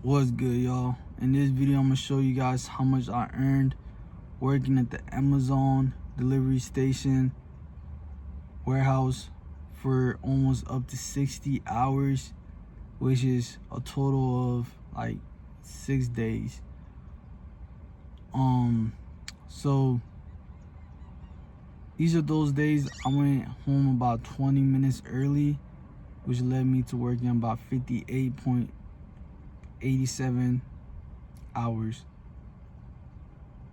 What's good, y'all? In this video, I'm gonna show you guys how much I earned working at the Amazon delivery station warehouse for almost up to 60 hours, which is a total of like 6 days. So each of those days, I went home about 20 minutes early, which led me to working about 58.87 hours.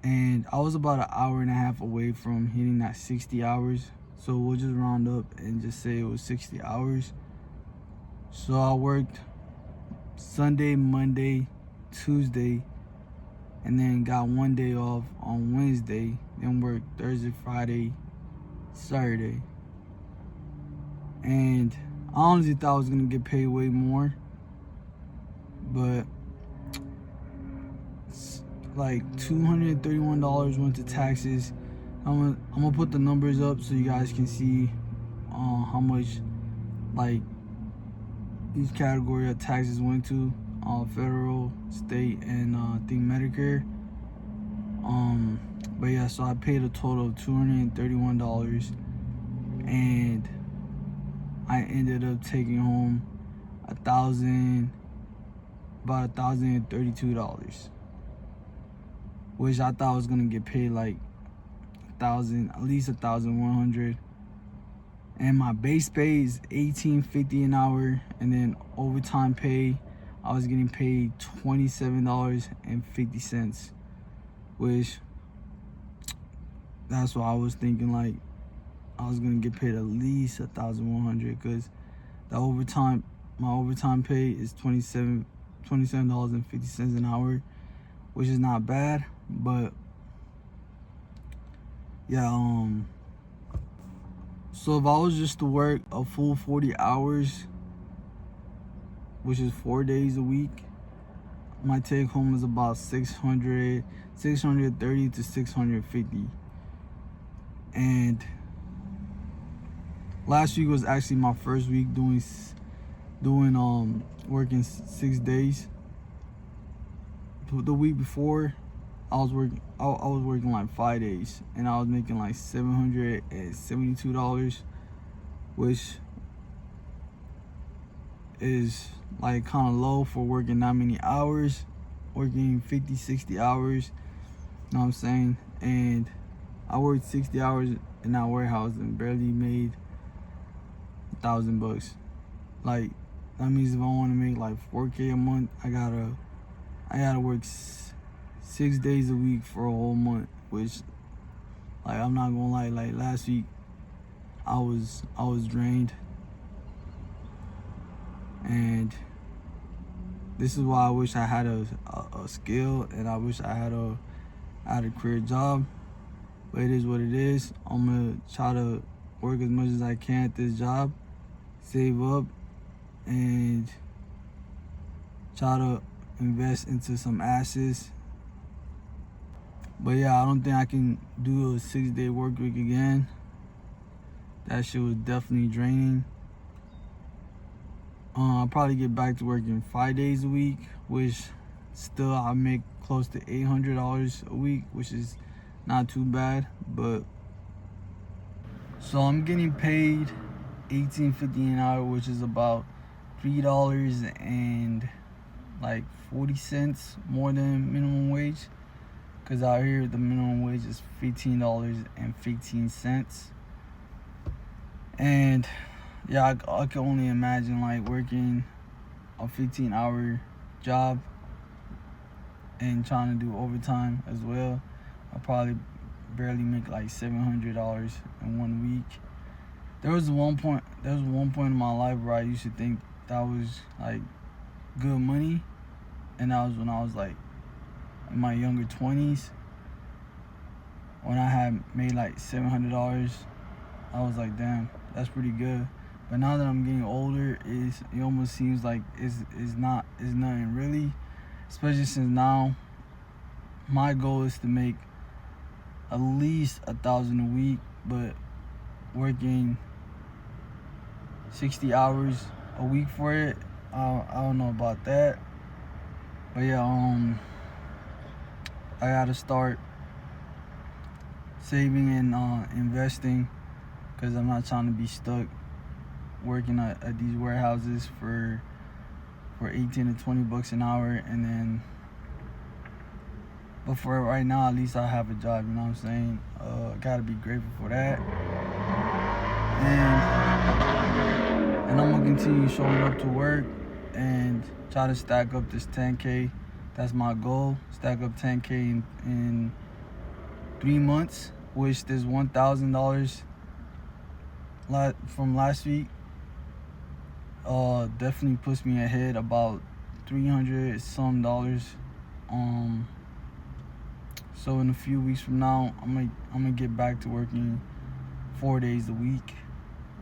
And I was about an hour and a half away from hitting that 60 hours. So we'll just round up and just say it was 60 hours. So I worked Sunday, Monday, Tuesday, and then got one day off on Wednesday. Then worked Thursday, Friday, Saturday. And I honestly thought I was gonna get paid way more, but like $231 went to taxes. I'm gonna put the numbers up so you guys can see how much like each category of taxes went to, federal, state, and I think Medicare. But yeah, so I paid a total of $231, and I ended up taking home about $1,032, which I thought I was gonna get paid like at least 1,100. And my base pay is $18.50 an hour, and then overtime pay, I was getting paid $27.50, which that's why I was thinking like I was gonna get paid at least 1,100, because my overtime pay is $27.50 an hour, which is not bad. But yeah, so if I was just to work a full 40 hours, which is 4 days a week, my take home is about 630 to 650. And last week was actually my first week doing working 6 days. The week before, I was working like 5 days, and I was making like $772, which is like kind of low for working that many hours, working 50, 60 hours, you know what I'm saying? And I worked 60 hours in that warehouse and barely made $1,000. Like, that means if I want to make like 4K a month, I gotta work 6 days a week for a whole month, which, like, I'm not gonna lie, like last week I was drained. And this is why I wish I had a skill, and I wish I had a career job. But it is what it is. I'm gonna try to work as much as I can at this job, save up, and try to invest into some assets. But yeah, I don't think I can do a 6-day work week again. That shit was definitely draining. I'll probably get back to working 5 days a week, which still I make close to $800 a week, which is not too bad. But so I'm getting paid $18.50 an hour, which is about $3.40 more than minimum wage, because out here the minimum wage is $15.15. And yeah, I can only imagine like working a 15-hour job and trying to do overtime as well. I probably barely make like $700 in 1 week. There was one point in my life where I used to think that was like good money, and that was when I was like in my younger 20s. When I had made like $700, I was like, damn, that's pretty good. But now that I'm getting older, it almost seems like it's nothing really, especially since now my goal is to make at least $1,000 a week, but working 60 hours a week for it, I don't know about that. But yeah, I gotta start saving and investing, because I'm not trying to be stuck working at these warehouses for 18 to 20 bucks an hour, and then, but for right now, at least I have a job, you know what I'm saying? Gotta be grateful for that. And I'm gonna continue showing up to work and try to stack up this 10K. That's my goal. Stack up 10K in 3 months, which this $1,000 from last week definitely puts me ahead about $300 some dollars. So in a few weeks from now, I'm gonna get back to working 4 days a week,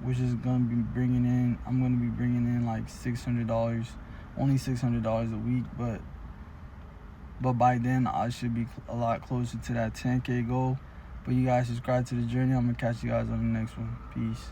which is gonna be bringing in. I'm gonna be bringing in like $600, only $600 a week, but by then I should be a lot closer to that 10K goal. But you guys subscribe to the journey. I'm gonna catch you guys on the next one. Peace.